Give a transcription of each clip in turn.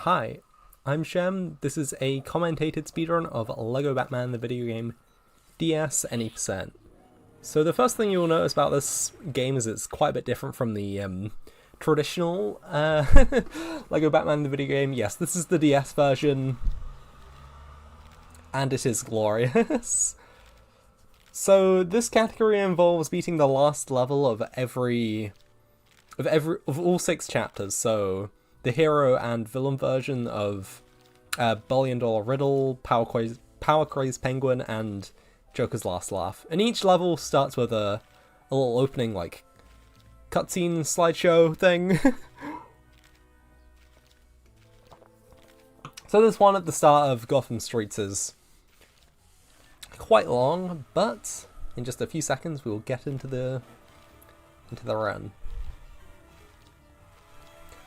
Hi, I'm Shem. This is a commentated speedrun of LEGO Batman the video game DS any%. So the first thing you'll notice about this game is it's quite a bit different from the traditional LEGO Batman the video game. Yes, this is the DS version, and it is glorious. So this category involves beating the last level of all 6 chapters. So the hero and villain version of Billion Dollar Riddle, Power Crazed Penguin, and Joker's Last Laugh. And each level starts with a little opening, like, cutscene slideshow thing. So this one at the start of Gotham Streets is quite long, but in just a few seconds we will get into the run.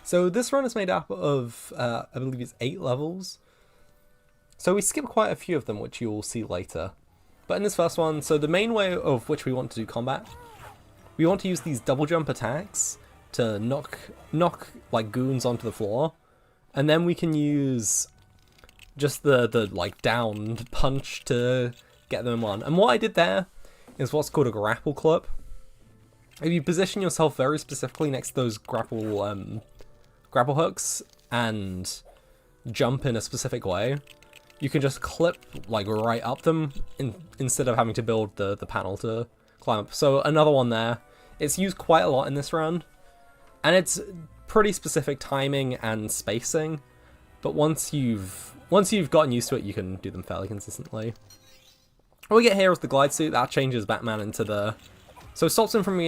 So this run is made up of, I believe it's 8 levels. So we skip quite a few of them, which you will see later. But in this first one, so the main way of which we want to do combat, we want to use these double jump attacks to knock like goons onto the floor. And then we can use just the like down punch to get them on. And what I did there is what's called a grapple clip. If you position yourself very specifically next to those grapple hooks and jump in a specific way, you can just clip like right up them instead of having to build the panel to climb up. So another one there. It's used quite a lot in this run, and it's pretty specific timing and spacing, but once you've gotten used to it, you can do them fairly consistently. What we get here is the glide suit. That changes Batman into the... So it stops him from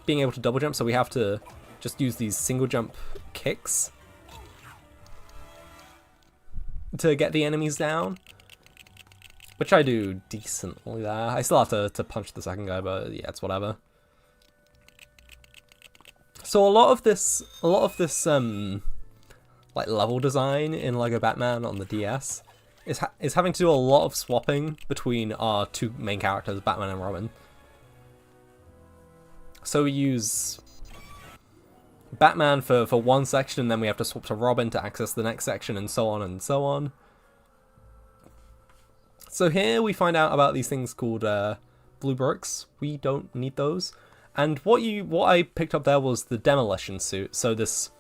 being able to double jump, so we have to just use these single jump kicks to get the enemies down, which I do decently there. I still have to punch the second guy, but yeah, it's whatever. So a lot of this like level design in LEGO Batman on the DS is having to do a lot of swapping between our 2 main characters, Batman and Robin. So we use Batman for one section, and then we have to swap to Robin to access the next section, and so on and so on. So here we find out about these things called blue bricks. We don't need those. And what I picked up there was the demolition suit. So this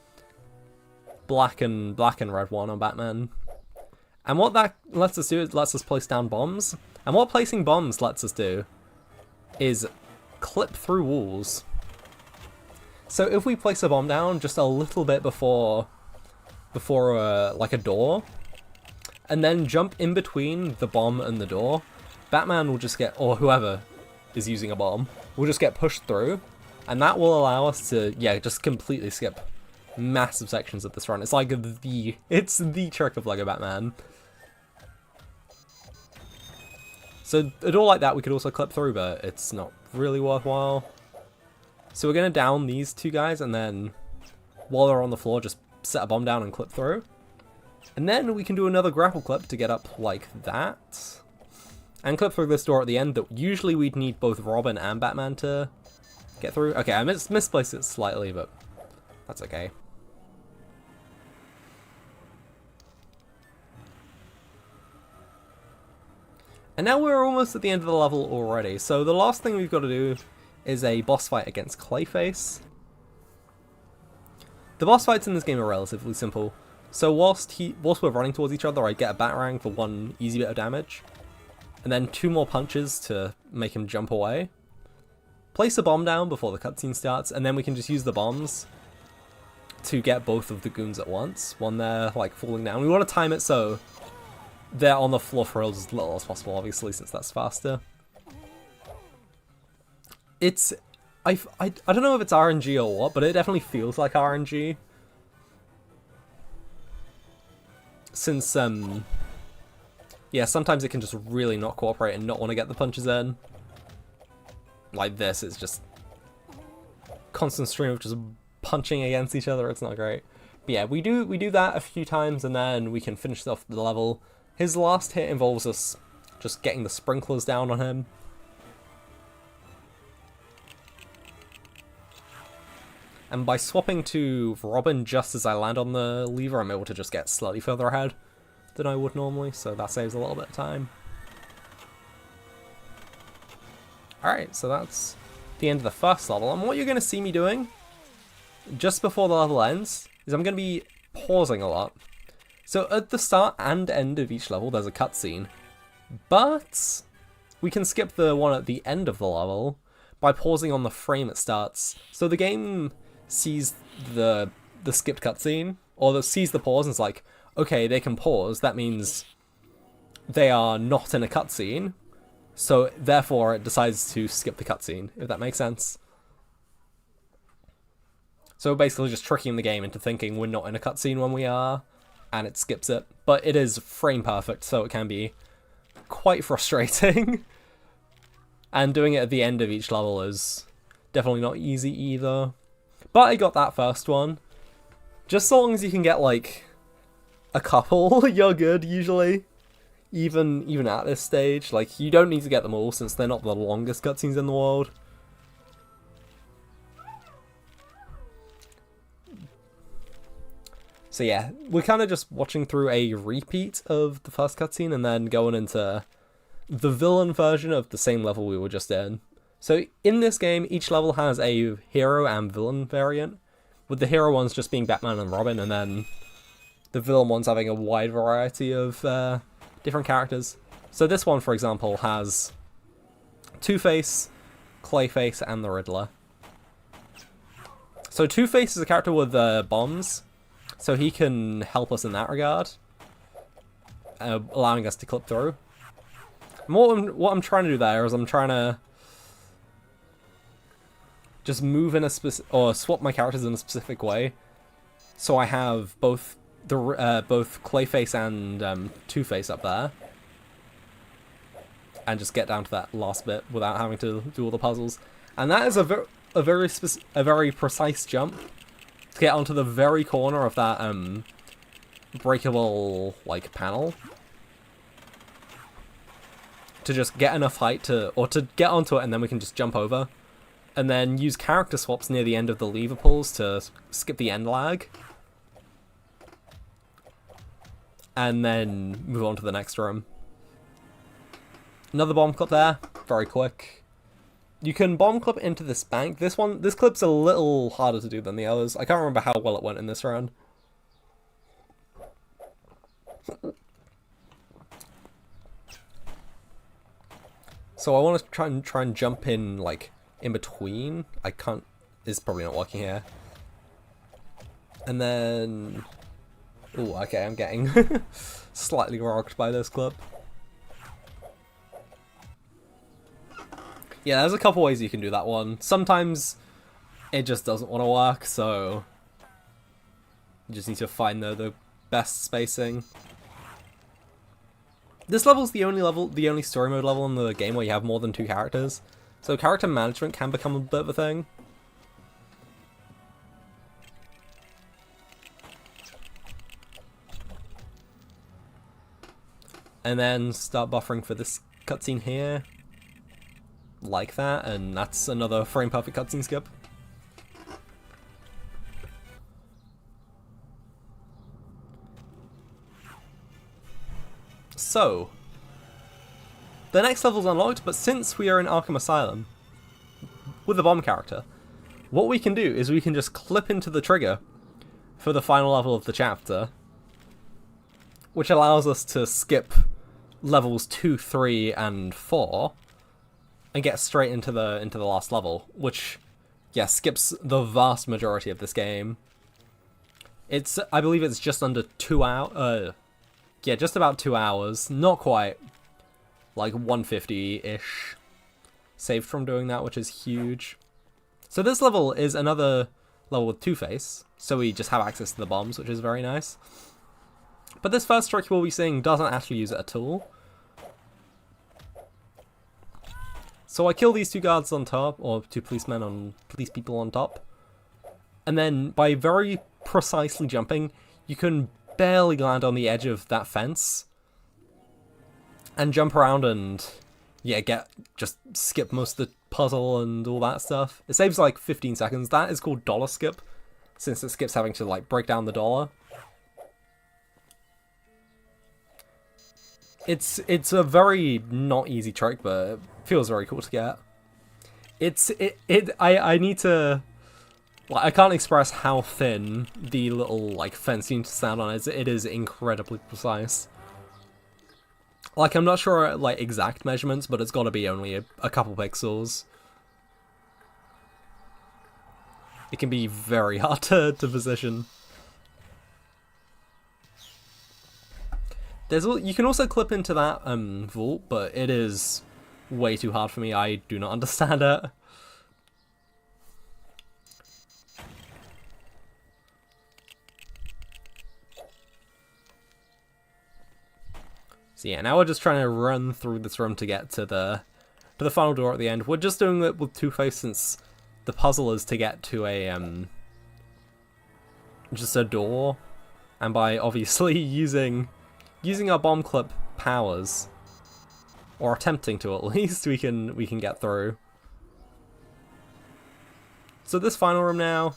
black and red one on Batman. And what that lets us do is lets us place down bombs. And what placing bombs lets us do is clip through walls. So if we place a bomb down just a little bit before like a door, and then jump in between the bomb and the door, Batman will just get, or whoever is using a bomb, will just get pushed through, and that will allow us to, yeah, just completely skip massive sections of this run. It's like it's the trick of LEGO Batman. So a door like that we could also clip through, but it's not really worthwhile. So we're going to down these 2 guys, and then while they're on the floor, just set a bomb down and clip through. And then we can do another grapple clip to get up like that. And clip through this door at the end that usually we'd need both Robin and Batman to get through. Okay, I misplaced it slightly, but that's okay. And now we're almost at the end of the level already. So the last thing we've got to do is a boss fight against Clayface. The boss fights in this game are relatively simple. So whilst we're running towards each other, I get a Batarang for 1 easy bit of damage, and then 2 more punches to make him jump away. Place a bomb down before the cutscene starts, and then we can just use the bombs to get both of the goons at once when they're like falling down. We want to time it so they're on the floor for as little as possible, obviously, since that's faster. It's... I don't know if it's RNG or what, but it definitely feels like RNG. Since, yeah, sometimes it can just really not cooperate and not want to get the punches in. Like this, it's just constant stream of just punching against each other. It's not great. But yeah, we do that a few times, and then we can finish off the level. His last hit involves us just getting the sprinklers down on him. and by swapping to Robin just as I land on the lever, I'm able to just get slightly further ahead than I would normally, so that saves a little bit of time. Alright, so that's the end of the first level, and what you're going to see me doing just before the level ends is I'm going to be pausing a lot. So at the start and end of each level there's a cutscene, but we can skip the one at the end of the level by pausing on the frame it starts. So the game sees the skipped cutscene, or sees the pause and is like, okay, they can pause, that means they are not in a cutscene, so therefore it decides to skip the cutscene, if that makes sense. So basically just tricking the game into thinking we're not in a cutscene when we are, and it skips it. But it is frame perfect, so it can be quite frustrating. And doing it at the end of each level is definitely not easy either. But I got that first one. Just so long as you can get like a couple, you're good usually. Even at this stage. Like, you don't need to get them all since they're not the longest cutscenes in the world. So yeah, we're kind of just watching through a repeat of the first cutscene and then going into the villain version of the same level we were just in. So in this game, each level has a hero and villain variant, with the hero ones just being Batman and Robin, and then the villain ones having a wide variety of different characters. So this one, for example, has Two-Face, Clayface, and the Riddler. So Two-Face is a character with bombs, so he can help us in that regard, allowing us to clip through. And what I'm trying to do there is I'm trying to just move in a or swap my characters in a specific way, so I have both both Clayface and Two-Face up there, and just get down to that last bit without having to do all the puzzles. And that is a very precise jump to get onto the very corner of that breakable like panel, to just get enough height to get onto it, and then we can just jump over, and then use character swaps near the end of the lever pulls to skip the end lag, and then move on to the next room. Another bomb clip there, very quick. You can bomb clip into this bank. This clip's a little harder to do than the others. I can't remember how well it went in this round. So I want to try and jump in like in between. I can't. It's probably not working here. And then, oh, okay, I'm getting slightly rocked by this clip. Yeah, there's a couple ways you can do that one. Sometimes it just doesn't want to work, so you just need to find the best spacing. This level's the only story mode level in the game where you have more than 2 characters, so character management can become a bit of a thing. And then start buffering for this cutscene here, like that, and that's another frame perfect cutscene skip. So, the next level's unlocked, but since we are in Arkham Asylum with the bomb character, what we can do is we can just clip into the trigger for the final level of the chapter, which allows us to skip levels 2, 3, and 4 and get straight into the last level, which, yeah, skips the vast majority of this game. I believe it's just under 2 hours. Yeah, just about 2 hours. Not quite. Like 150-ish saved from doing that, which is huge. So this level is another level with Two-Face, so we just have access to the bombs, which is very nice. But this first trick we'll be seeing doesn't actually use it at all. So I kill these 2 guards on top, or 2 police people on top. And then by very precisely jumping, you can barely land on the edge of that fence and jump around and, yeah, just skip most of the puzzle and all that stuff. It saves like 15 seconds. That is called dollar skip, since it skips having to like break down the dollar. It's a very not easy trick, but it feels very cool to get. I need to, like, I can't express how thin the little like fence you need to stand on is. It is incredibly precise. Like, I'm not sure like exact measurements, but it's got to be only a couple pixels. It can be very hard to position. You can also clip into that vault, but it is way too hard for me. I do not understand it. So yeah, now we're just trying to run through this room to get to the final door at the end. We're just doing it with Two-Face since the puzzle is to get to a just a door, and by obviously using our bomb clip powers, or attempting to at least, we can get through. So this final room now,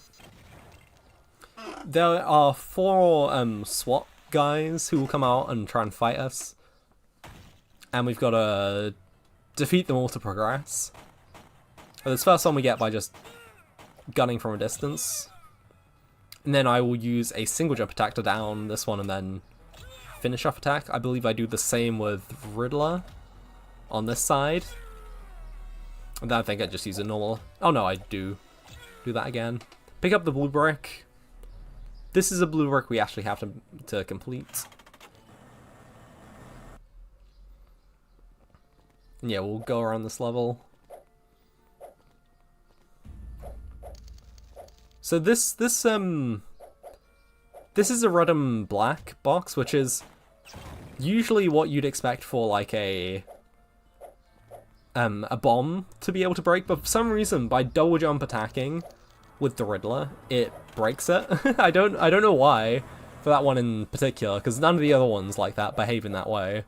there are 4 SWAT guys who will come out and try and fight us. And we've got to defeat them all to progress. This first one we get by just gunning from a distance. And then I will use a single jump attack to down this one and then finish off attack. I believe I do the same with Riddler on this side. And then I think I just use a normal... Oh no, I do that again. Pick up the blue brick. This is a blue brick we actually have to complete. And yeah, we'll go around this level. So this is a red and black box, which is usually what you'd expect for like a bomb to be able to break, but for some reason by double jump attacking with the Riddler, it breaks it. I don't know why for that one in particular, because none of the other ones like that behave in that way.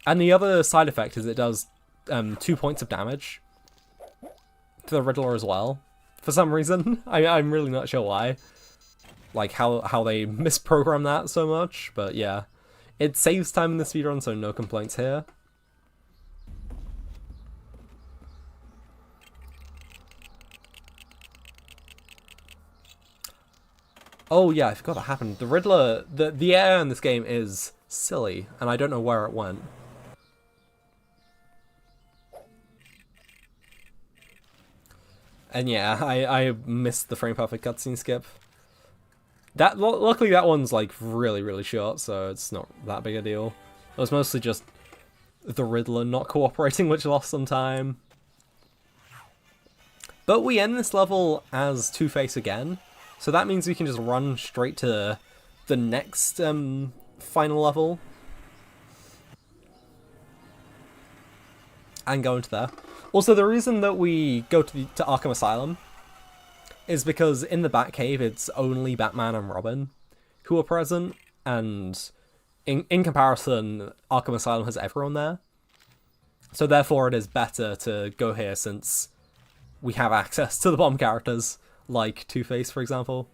And the other side effect is it does 2 points of damage to the Riddler as well. For some reason. I'm really not sure why. Like, how they misprogram that so much. But yeah. It saves time in the speedrun, so no complaints here. Oh yeah, I forgot that happened. The Riddler... The air in this game is silly, and I don't know where it went. And yeah, I missed the frame perfect cutscene skip. Luckily that one's like really short, so it's not that big a deal. It was mostly just the Riddler not cooperating, which lost some time. But we end this level as Two-Face again, so that means we can just run straight to the next final level. And go into there. Also, the reason that we go to Arkham Asylum is because in the Batcave, it's only Batman and Robin who are present, and in comparison, Arkham Asylum has everyone there. So therefore, it is better to go here since we have access to the bomb characters, like Two-Face, for example.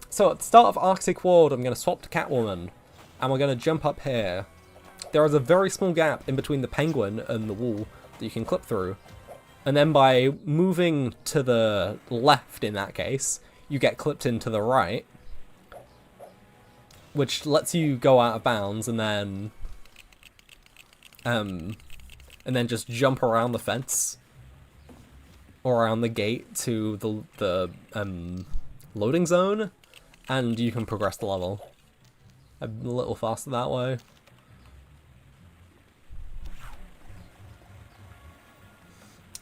So at the start of Arctic World, I'm going to swap to Catwoman, and we're going to jump up here. There is a very small gap in between the Penguin and the wall that you can clip through. And then by moving to the left in that case, you get clipped into the right, which lets you go out of bounds and then just jump around the fence or around the gate to the loading zone, and you can progress the level a little faster that way.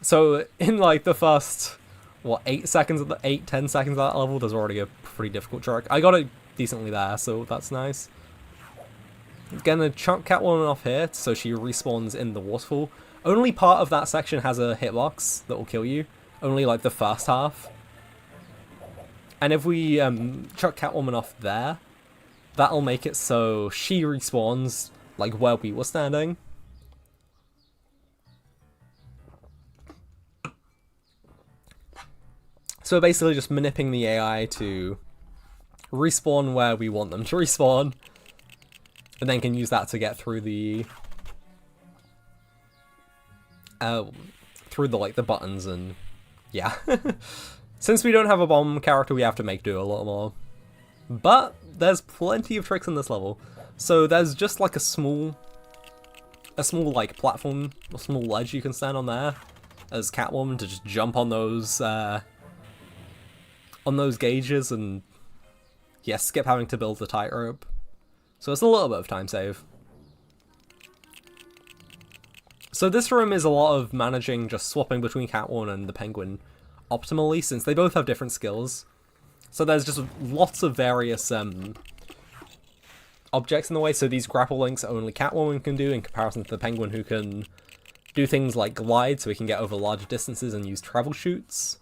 So in like the first, what, 10 seconds of that level, there's already a pretty difficult trick. I got it decently there, so that's nice. Gonna chunk Catwoman off here, so she respawns in the waterfall. Only part of that section has a hitbox that will kill you. Only like the first half. And if we chuck Catwoman off there, that'll make it so she respawns like where we were standing. So we're basically just manipulating the AI to respawn where we want them to respawn, and then can use that to get through the like the buttons. And yeah. Since we don't have a bomb character, we have to make do a lot more. But there's plenty of tricks in this level. So there's just like a small like platform, a small ledge you can stand on there as Catwoman to just jump on those gauges and yeah, skip having to build the tightrope. So it's a little bit of time save. So this room is a lot of managing just swapping between Catwoman and the Penguin optimally, since they both have different skills. So there's just lots of various objects in the way. So these grapple links only Catwoman can do in comparison to the Penguin, who can do things like glide, so he can get over larger distances and use travel chutes.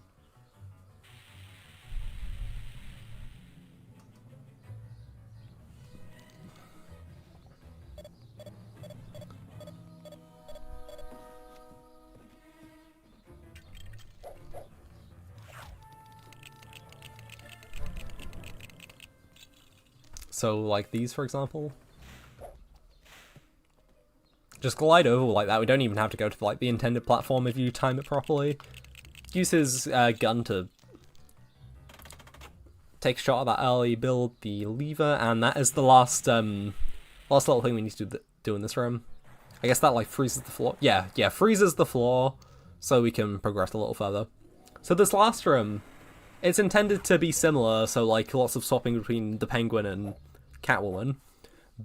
So like these, for example. Just glide over like that. We don't even have to go to like the intended platform if you time it properly. Use his gun to take a shot at that early, build the lever, and that is the last little thing we need to do in this room. I guess that like freezes the floor. Yeah, freezes the floor so we can progress a little further. So this last room, it's intended to be similar, so like lots of swapping between the Penguin and Catwoman,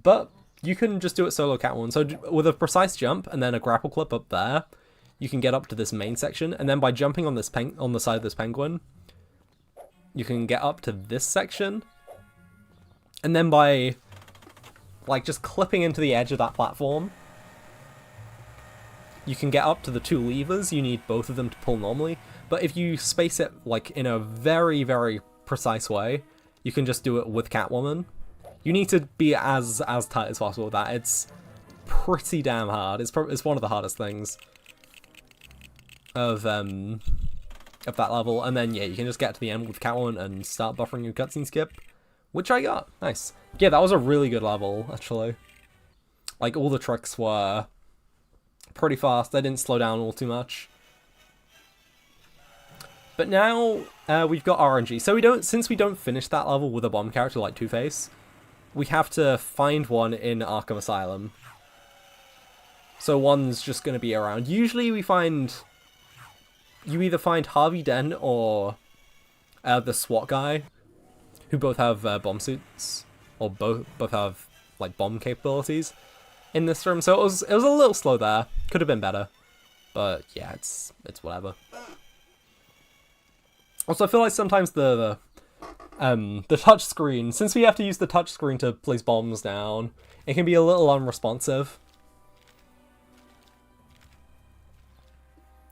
but you can just do it solo Catwoman. So with a precise jump and then a grapple clip up there, you can get up to this main section, and then by jumping on this on the side of this Penguin, you can get up to this section, and then by like just clipping into the edge of that platform, you can get up to the two levers. You need both of them to pull normally, but if you space it like in a very, very precise way, you can just do it with Catwoman. You need to be as tight as possible with that. It's pretty damn hard. It's one of the hardest things of that level. And then yeah, you can just get to the end with Catwoman and start buffering your cutscene skip, which I got. Nice. Yeah, that was a really good level, actually. Like, all the tricks were pretty fast. They didn't slow down all too much. But now we've got RNG. So since we don't finish that level with a bomb character like Two-Face, we have to find one in Arkham Asylum. So one's just going to be around. Usually you either find Harvey Dent or the SWAT guy, who both have bomb suits, or both have like bomb capabilities in this room. So it was a little slow there. Could have been better, but yeah, it's whatever. Also, I feel like sometimes the touch screen, since we have to use the touch screen to place bombs down, it can be a little unresponsive.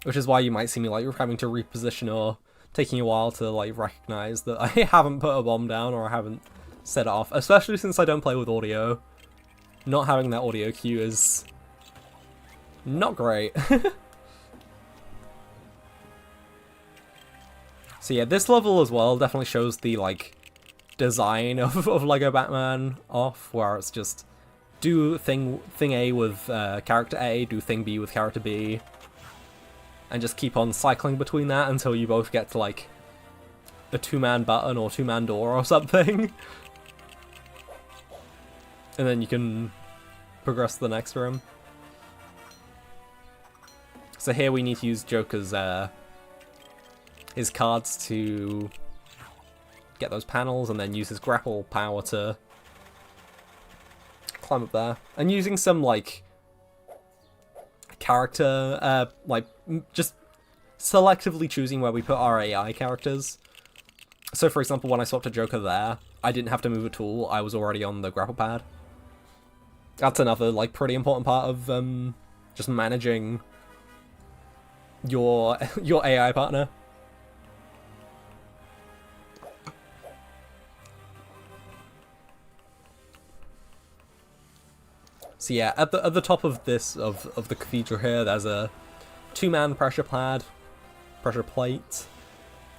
Which is why you might see me like having to reposition or taking a while to like recognize that I haven't put a bomb down or I haven't set it off. Especially since I don't play with audio. Not having that audio cue is not great. So yeah, this level as well definitely shows the like design of Lego Batman off, where it's just do thing A with character A, do thing B with character B, and just keep on cycling between that until you both get to like a two-man button or two-man door or something. And then you can progress to the next room. So here we need to use Joker's his cards to get those panels, and then use his grapple power to climb up there. And using some like character, like just selectively choosing where we put our AI characters. So for example, when I swapped to Joker there, I didn't have to move a tool, I was already on the grapple pad. That's another like pretty important part of just managing your AI partner. So yeah, at the top of this of the cathedral here, there's a two-man pressure plate,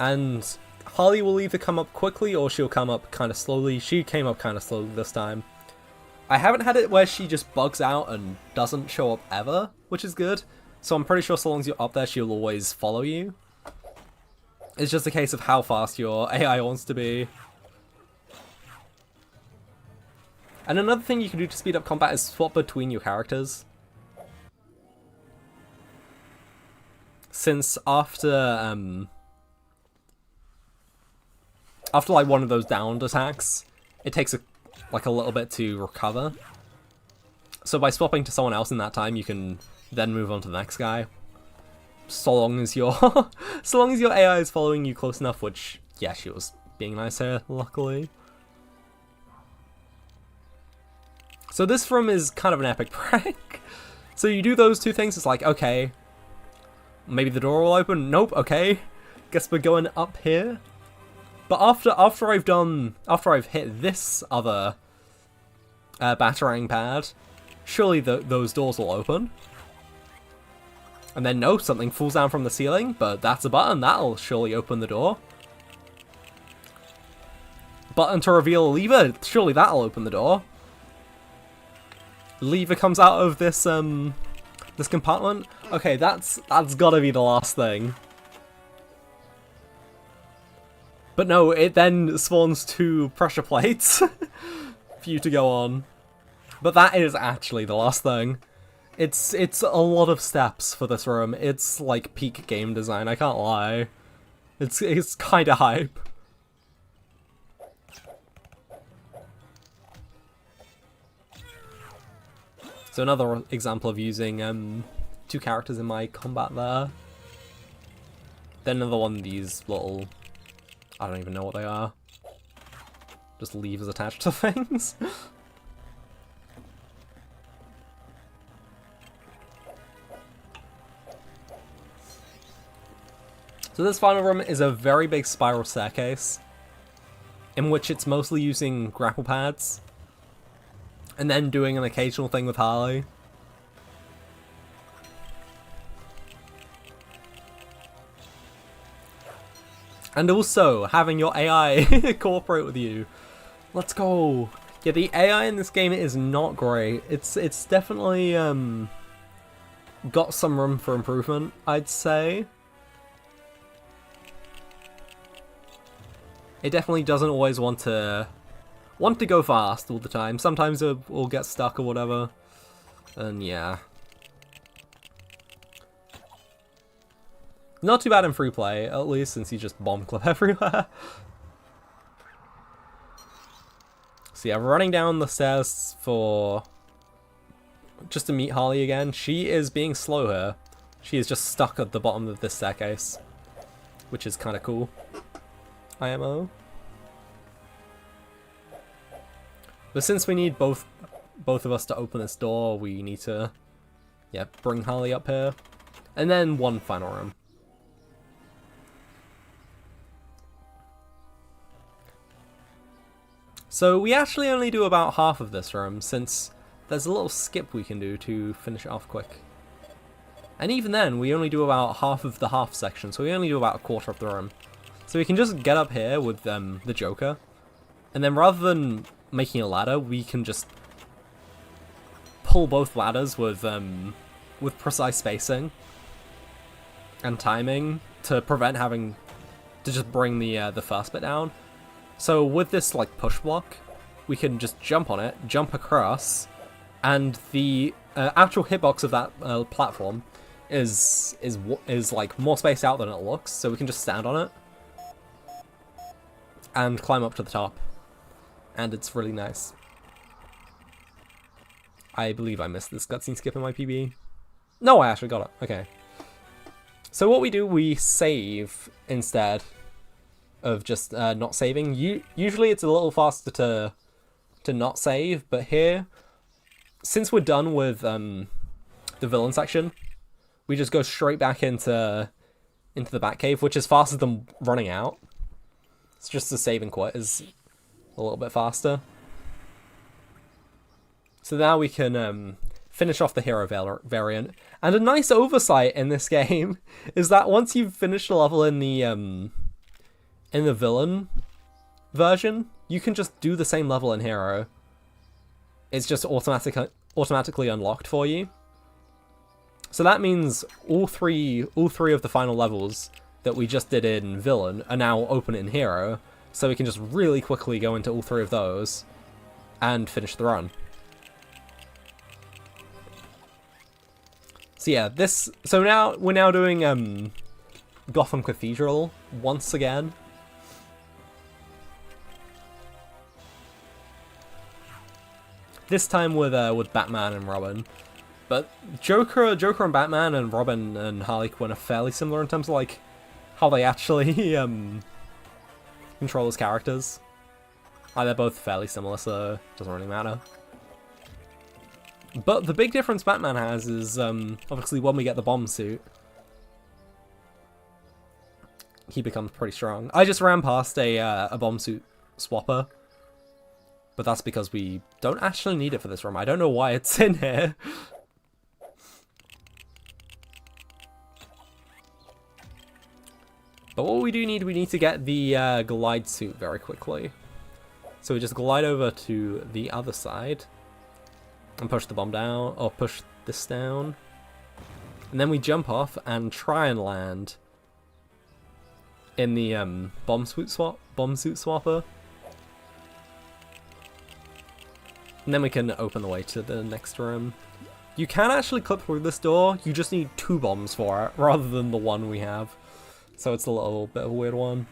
And Harley will either come up quickly or she'll come up kind of slowly. She came up kind of slowly this time. I haven't had it where she just bugs out and doesn't show up ever, which is good. So I'm pretty sure so long as you're up there, she'll always follow you. It's just a case of how fast your AI wants to be. And another thing you can do to speed up combat is swap between your characters. Since after like one of those downed attacks, it takes like a little bit to recover. So by swapping to someone else in that time, you can then move on to the next guy. So long as your so long as your AI is following you close enough, which yeah, she was being nice here, luckily. So this room is kind of an epic prank. So you do those two things, it's like, okay, maybe the door will open. Nope, okay. Guess we're going up here. But after I've hit this other batarang pad, surely those doors will open. And then no, something falls down from the ceiling, but that's a button, that'll surely open the door. Button to reveal a lever, surely that'll open the door. Lever comes out of this this compartment. Okay, that's gotta be the last thing. But no, it then spawns 2 pressure plates for you to go on. But that is actually the last thing. It's a lot of steps for this room. It's like peak game design, I can't lie. It's kinda hype. So another example of using 2 characters in my combat there. Then another one of these little, I don't even know what they are. Just levers attached to things. So this final room is a very big spiral staircase, in which it's mostly using grapple pads, and then doing an occasional thing with Harley. And also, having your AI cooperate with you. Let's go! Yeah, the AI in this game is not great. It's definitely got some room for improvement, I'd say. It definitely doesn't always want to go fast all the time. Sometimes it will get stuck or whatever. And yeah. Not too bad in free play, at least, since you just bomb clip everywhere. So yeah, running down the stairs just to meet Harley again. She is being slow here. She is just stuck at the bottom of this staircase, which is kind of cool. IMO. But since we need both of us to open this door, we need to, yeah, bring Harley up here. And then one final room. So we actually only do about half of this room, since there's a little skip we can do to finish it off quick. And even then, we only do about half of the half section, so we only do about a quarter of the room. So we can just get up here with the Joker, and then rather than making a ladder, we can just pull both ladders with precise spacing and timing to prevent having to just bring the first bit down. So with this like push block, we can just jump on it, jump across, and the actual hitbox of that platform is like more spaced out than it looks. So we can just stand on it and climb up to the top, and it's really nice. I believe I missed this cutscene skip in my PB. No, I actually got it. Okay. So what we do, we save instead of just not saving. Usually it's a little faster to not save, but here, since we're done with the villain section, we just go straight back into the Batcave, which is faster than running out. It's just the save and quit is a little bit faster. So now we can finish off the hero variant. And a nice oversight in this game is that once you've finished a level in the in the villain version, you can just do the same level in Hero. It's just automatically unlocked for you. So that means all three of the final levels that we just did in Villain are now open in Hero, so we can just really quickly go into all 3 of those and finish the run. So yeah, so we're now doing Gotham Cathedral once again. This time with Batman and Robin. But Joker and Batman and Robin and Harley Quinn are fairly similar in terms of like how they actually control as characters. Like, they're both fairly similar, so it doesn't really matter. But the big difference Batman has is obviously when we get the bomb suit, he becomes pretty strong. I just ran past a bomb suit swapper, but that's because we don't actually need it for this room. I don't know why it's in here. But what we need to get the glide suit very quickly. So we just glide over to the other side and push the bomb down, or push this down. And then we jump off and try and land in the bomb suit swapper. And then we can open the way to the next room. You can actually clip through this door, you just need 2 bombs for it, rather than the one we have. So it's a little bit of a weird one.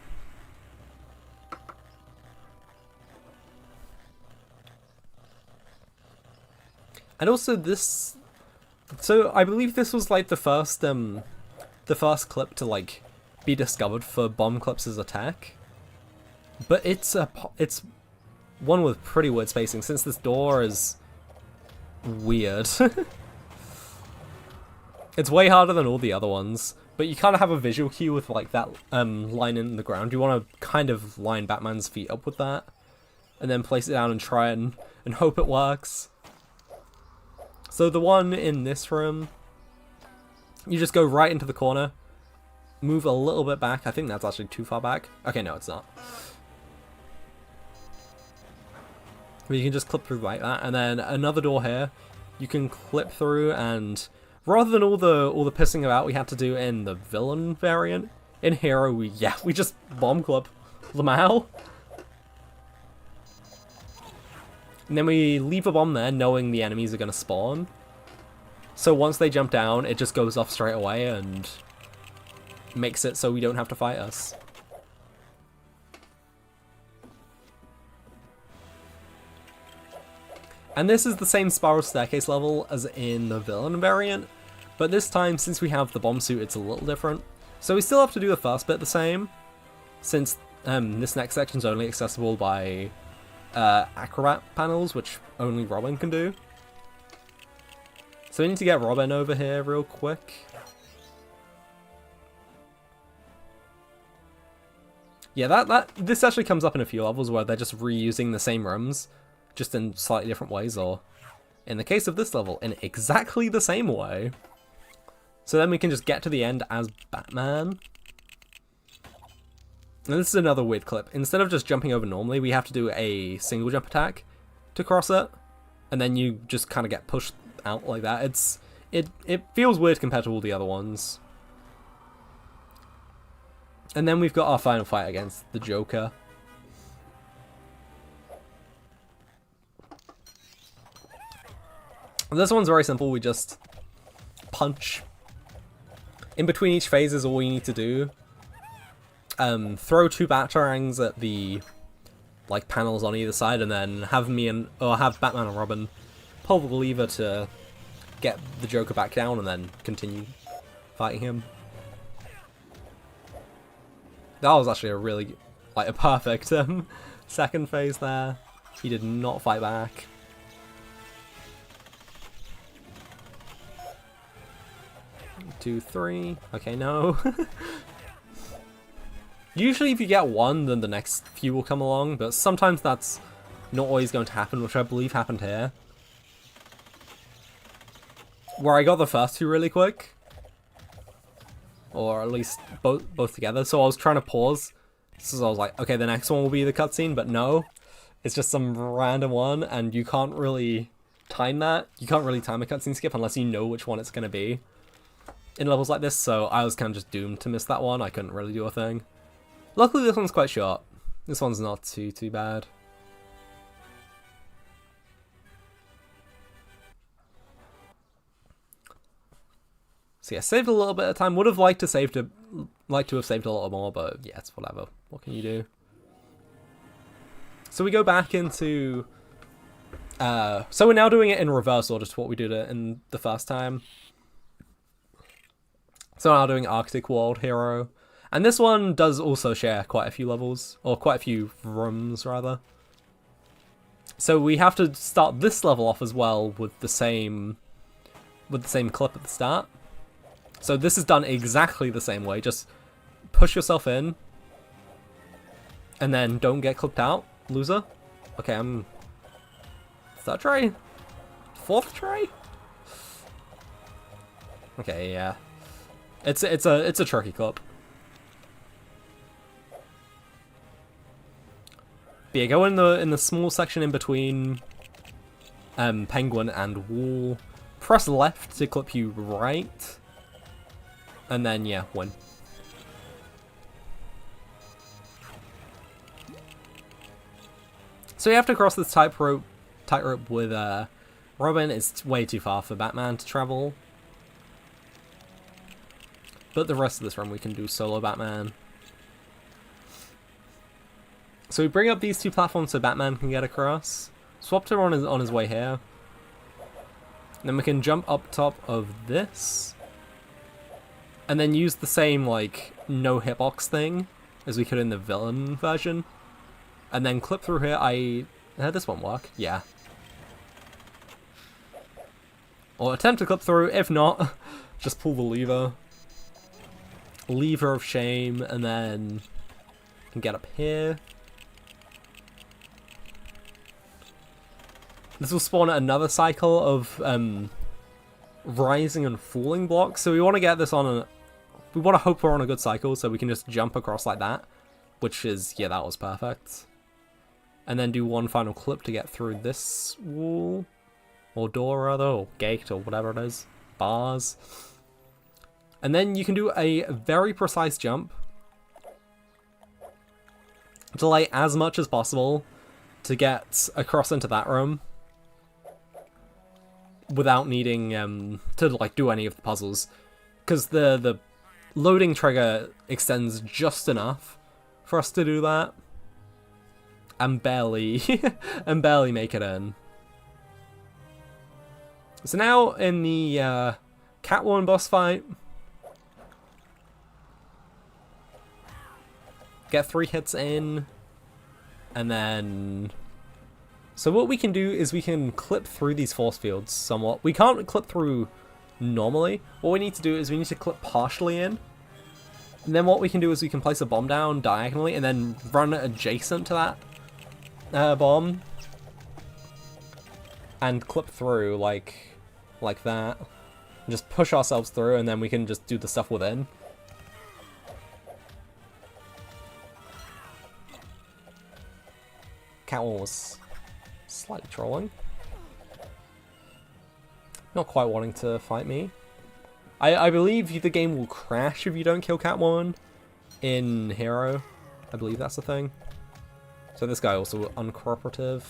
And also this... So I believe this was like the first clip to like be discovered for bomb clips as attack. But it's one with pretty weird spacing, since this door is weird. It's way harder than all the other ones. But you kind of have a visual cue with like that line in the ground. You want to kind of line Batman's feet up with that, and then place it down and try and hope it works. So the one in this room, you just go right into the corner, move a little bit back. I think that's actually too far back. Okay, no, it's not. But you can just clip through like that, and then another door here, you can clip through and... Rather than all the pissing about we had to do in the villain variant, in Hero we just bomb clip them out. And then we leave a bomb there knowing the enemies are going to spawn. So once they jump down, it just goes off straight away and makes it so we don't have to fight us. And this is the same spiral staircase level as in the villain variant, but this time, since we have the bomb suit, it's a little different. So we still have to do the first bit the same, since this next section is only accessible by acrobat panels, which only Robin can do. So we need to get Robin over here real quick. Yeah, this actually comes up in a few levels where they're just reusing the same rooms, just in slightly different ways, or in the case of this level, in exactly the same way. So then we can just get to the end as Batman. And this is another weird clip. Instead of just jumping over normally, we have to do a single jump attack to cross it, and then you just kind of get pushed out like that. It feels weird compared to all the other ones. And then we've got our final fight against the Joker. This one's very simple, we just punch. In between each phase is all you need to do. Throw 2 batarangs at the like panels on either side, and then have Batman and Robin pull the lever to get the Joker back down, and then continue fighting him. That was actually a really a perfect second phase there. He did not fight back. 2, 3. Okay, no. Usually if you get 1, then the next few will come along, but sometimes that's not always going to happen, which I believe happened here. Where I got the first 2 really quick. Or at least both together, so I was trying to pause So I was like, okay, the next one will be the cutscene, but no. It's just some random one, and you can't really time that. You can't really time a cutscene skip unless you know which one it's going to be in levels like this, so I was kind of just doomed to miss that one. I couldn't really do a thing. Luckily, this one's quite short. This one's not too bad. So yeah, saved a little bit of time. Would have liked to have saved a little more, but yeah, it's whatever. What can you do? So we go back into... so we're now doing it in reverse order to what we did it in the first time. So now doing Arctic World Hero. And this one does also share quite a few levels, or quite a few rooms, rather. So we have to start this level off as well with the same clip at the start. So this is done exactly the same way. Just push yourself in, and then don't get clipped out, loser. Okay, I'm... Third try? Fourth try? Okay, yeah. It's a tricky clip. But yeah, go in the small section in between Penguin and Wall. Press left to clip you right. And then, yeah, win. So you have to cross this tightrope with Robin. It's way too far for Batman to travel. But the rest of this run we can do solo Batman. So we bring up these two platforms so Batman can get across. Swap to on his way here. And then we can jump up top of this. And then use the same, like, no hitbox thing as we could in the villain version. And then clip through here. This won't work. Yeah. Or attempt to clip through. If not, just pull the lever. Lever of shame. And then can get up here. This will spawn another cycle of rising and falling blocks. So we want to get this on a... We want to hope we're on a good cycle so we can just jump across like that. Which is... Yeah, that was perfect. And then do one final clip to get through this wall. Or door, rather. Or gate, or whatever it is. Bars. And then you can do a very precise jump. Delay as much as possible to get across into that room. Without needing to like do any of the puzzles. Because the loading trigger extends just enough for us to do that. And barely make it in. So now in the Catwoman boss fight, get 3 hits in, and then... So what we can do is we can clip through these force fields somewhat. We can't clip through normally. What we need to do is we need to clip partially in. And then what we can do is we can place a bomb down diagonally and then run adjacent to that bomb. And clip through like that. And just push ourselves through and then we can just do the stuff within. Catwoman was slightly trolling. Not quite wanting to fight me. I believe the game will crash if you don't kill Catwoman in Hero. I believe that's the thing. So this guy also uncooperative.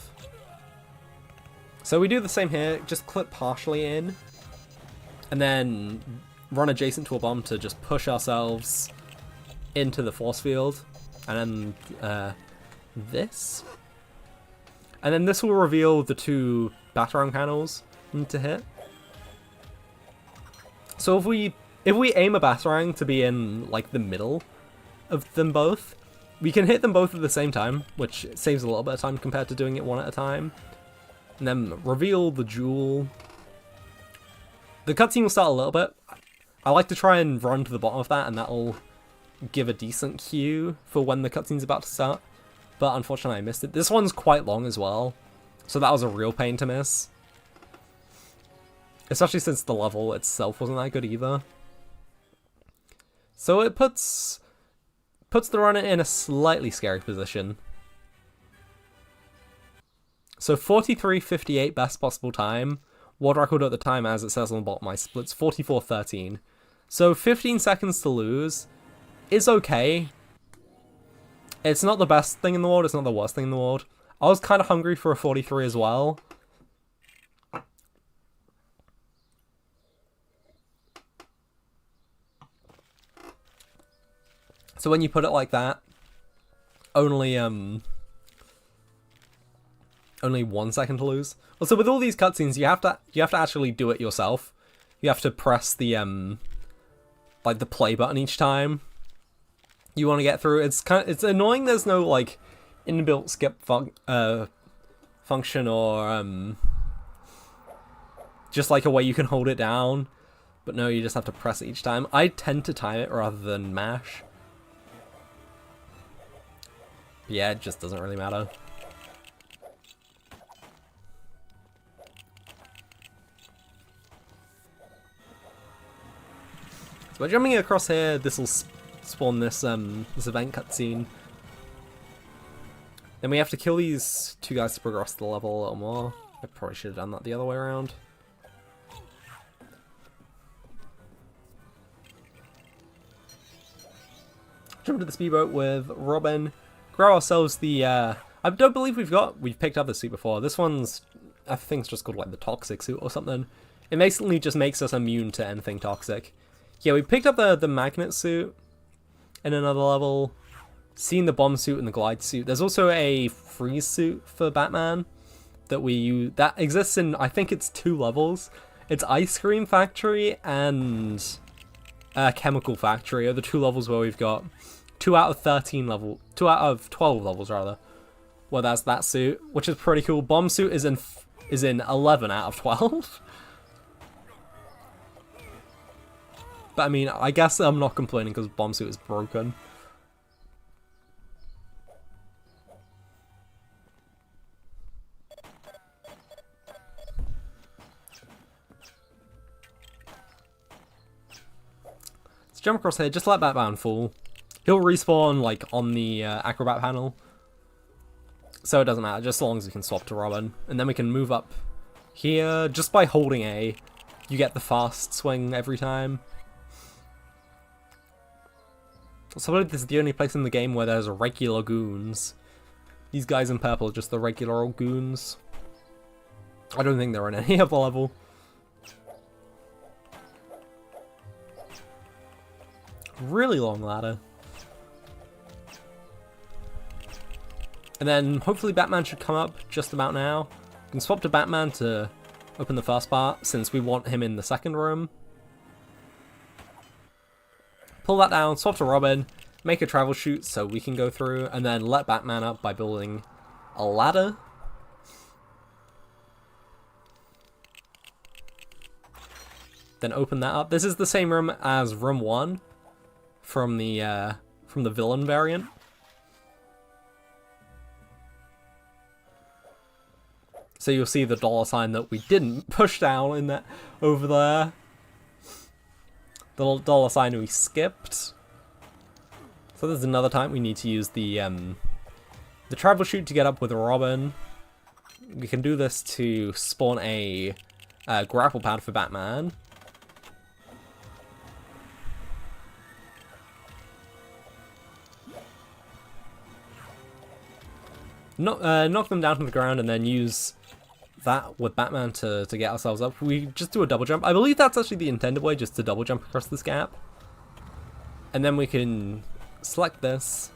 So we do the same here, just clip partially in. And then run adjacent to a bomb to just push ourselves into the force field. And then this. And then this will reveal the 2 Batarang panels we need to hit. So if we aim a Batarang to be in like the middle of them both, we can hit them both at the same time, which saves a little bit of time compared to doing it one at a time. And then reveal the jewel. The cutscene will start a little bit. I like to try and run to the bottom of that, and that'll give a decent cue for when the cutscene's about to start. But unfortunately I missed it. This one's quite long as well, so that was a real pain to miss. Especially since the level itself wasn't that good either. So it puts puts the runner in a slightly scary position. So 43.58 best possible time. World record at the time, as it says on the bottom, my split's 44.13. So 15 seconds to lose is okay. It's not the best thing in the world, it's not the worst thing in the world. I was kind of hungry for a 43 as well. So when you put it like that, only 1 second to lose. Also, with all these cutscenes, you have to actually do it yourself. You have to press the like the play button each time you want to get through. It's annoying. There's no like inbuilt skip function or just like a way you can hold it down. But no, you just have to press it each time. I tend to time it rather than mash. But yeah, it just doesn't really matter. So by jumping across here, this will spawn this this event cutscene. Then we have to kill these two guys to progress the level a little more. I probably should have done that the other way around. Jump into the speedboat with Robin. Grab ourselves the I don't believe we've picked up this suit before. This one's, I think it's just called like the toxic suit or something. It basically just makes us immune to anything toxic. Yeah, we picked up the magnet suit in another level. Seen the bomb suit and the glide suit. There's also a freeze suit for Batman that we use, that exists in, I think it's 2 levels. It's Ice Cream Factory and Chemical Factory are the 2 levels where we've got 2 out of 12 levels rather. Well, that's that suit, which is pretty cool. Bomb suit is in 11 out of 12. But I mean, I guess I'm not complaining because bomb suit is broken. Let's jump across here, just let Batman fall. He'll respawn like on the acrobat panel. So it doesn't matter, just as long as we can swap to Robin. And then we can move up here. Just by holding A, you get the fast swing every time. So I believe this is the only place in the game where there's regular goons. These guys in purple are just the regular old goons. I don't think they're on any other level. Really long ladder. And then hopefully Batman should come up just about now. We can swap to Batman to open the first part since we want him in the second room. Pull that down, swap to Robin, make a travel chute so we can go through, and then let Batman up by building a ladder. Then open that up. This is the same room as room 1 from the villain variant. So you'll see the $ that we didn't push down in that over there. The little $ we skipped. So there's another time we need to use the travel chute to get up with Robin. We can do this to spawn a grapple pad for Batman. Knock them down to the ground and then use that with Batman to get ourselves up. We just do a double jump. I believe that's actually the intended way, just to double jump across this gap. And then we can select this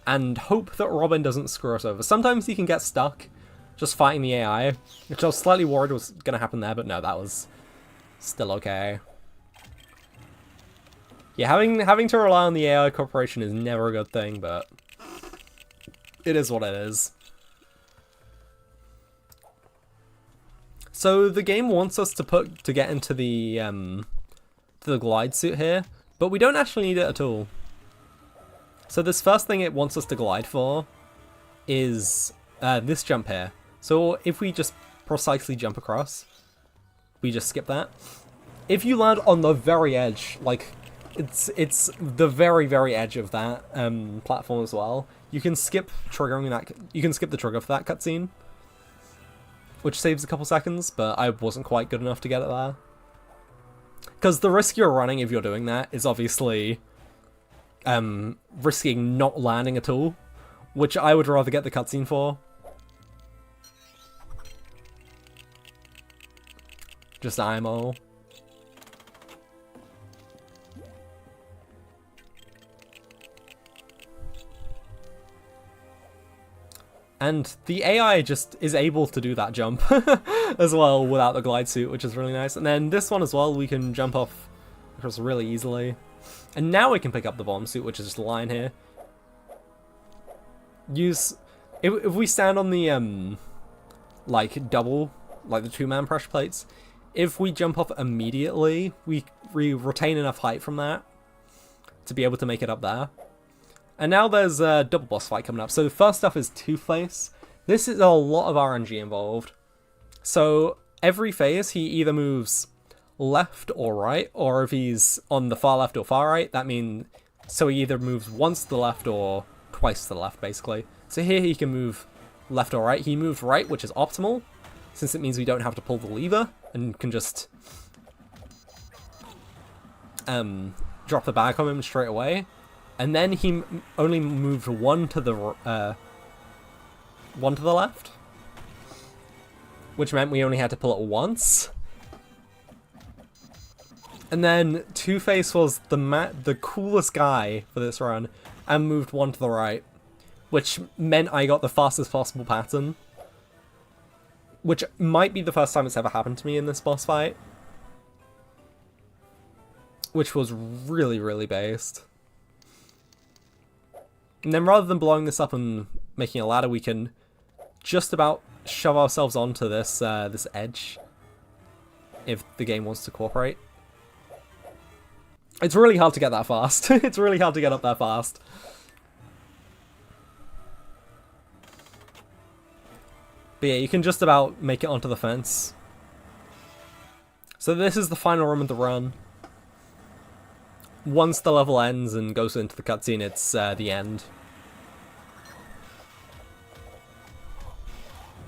and hope that Robin doesn't screw us over. Sometimes he can get stuck just fighting the AI, which I was slightly worried was going to happen there, but no, that was still okay. Yeah, having to rely on the AI corporation is never a good thing, but it is what it is. So the game wants us to get into the glide suit here, but we don't actually need it at all. So this first thing it wants us to glide for is this jump here. So if we just precisely jump across, we just skip that. If you land on the very edge, like it's the very, very edge of that platform as well. You can skip triggering that. You can skip the trigger for that cutscene, which saves a couple seconds, but I wasn't quite good enough to get it there. Because the risk you're running if you're doing that is obviously risking not landing at all, which I would rather get the cutscene for. Just IMO. And the AI just is able to do that jump as well without the glide suit, which is really nice. And then this one as well, we can jump off across really easily. And now we can pick up the bomb suit, which is just a line here. Use... If we stand on the, like, double, like the two-man pressure plates, if we jump off immediately, we retain enough height from that to be able to make it up there. And now there's a double boss fight coming up. So first up is Clayface. This is a lot of RNG involved. So every phase, he either moves left or right, or if he's on the far left or far right, that means... So he either moves once to the left or twice to the left, basically. So here he can move left or right. He moved right, which is optimal, since it means we don't have to pull the lever, and can just drop the bag on him straight away. And then he only moved one to the left, which meant we only had to pull it once. And then Two-Face was the coolest guy for this run, and moved one to the right, which meant I got the fastest possible pattern, which might be the first time it's ever happened to me in this boss fight, which was really, really based. And then rather than blowing this up and making a ladder, we can just about shove ourselves onto this this edge if the game wants to cooperate. It's really hard to get that fast. It's really hard to get up there fast. But yeah, you can just about make it onto the fence. So this is the final room of the run. Once the level ends and goes into the cutscene, it's the end.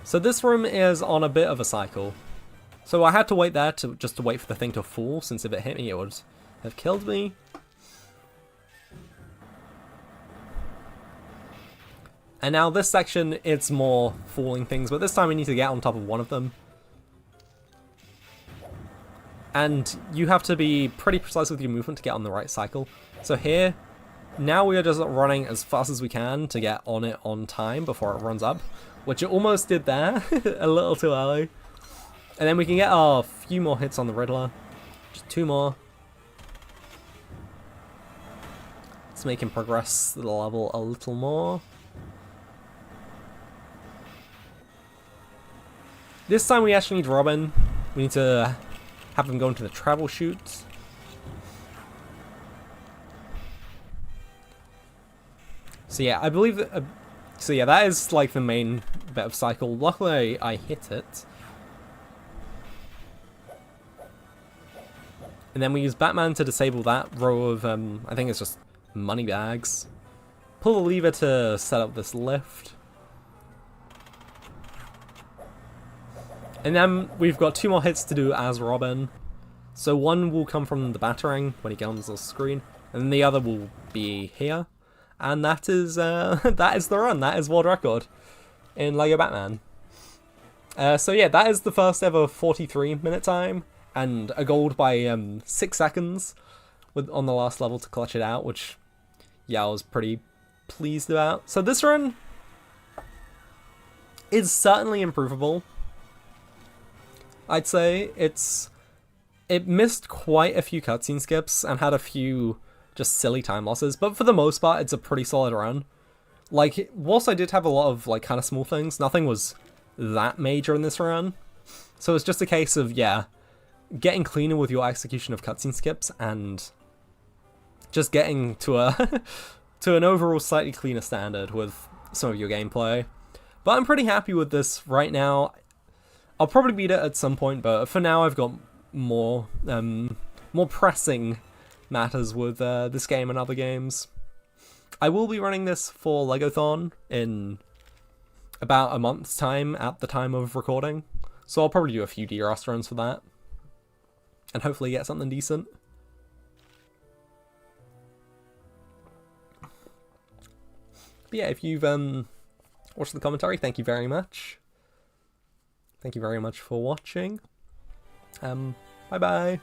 So this room is on a bit of a cycle. So I had to wait there just to wait for the thing to fall, since if it hit me it would have killed me. And now this section, it's more falling things, but this time we need to get on top of one of them. And you have to be pretty precise with your movement to get on the right cycle. So here, now we are just running as fast as we can to get on it on time before it runs up, which it almost did there, a little too early. And then we can get a few more hits on the Riddler, just 2 more. Let's make him progress the level a little more. This time we actually need Robin. We need to have him go into the travel chute. So yeah, I believe that... so yeah, that is like the main bit of cycle. Luckily, I hit it. And then we use Batman to disable that row of, I think it's just money bags. Pull the lever to set up this lift. And then we've got 2 more hits to do as Robin. So one will come from the Batarang when he comes on the screen, and the other will be here. And that is that is the run. That is world record in LEGO Batman. So yeah, that is the first ever 43-minute time, and a gold by 6 seconds on the last level to clutch it out, which yeah, I was pretty pleased about. So this run is certainly improvable. I'd say it missed quite a few cutscene skips and had a few just silly time losses, but for the most part, it's a pretty solid run. Like, whilst I did have a lot of like kind of small things, nothing was that major in this run. So it's just a case of, yeah, getting cleaner with your execution of cutscene skips and just getting to a to an overall slightly cleaner standard with some of your gameplay. But I'm pretty happy with this right now. I'll probably beat it at some point, but for now I've got more more pressing matters with this game and other games. I will be running this for Legothon in about a month's time at the time of recording, so I'll probably do a few DRS runs for that, and hopefully get something decent. But yeah, if you've watched the commentary, thank you very much. Thank you very much for watching. Bye bye.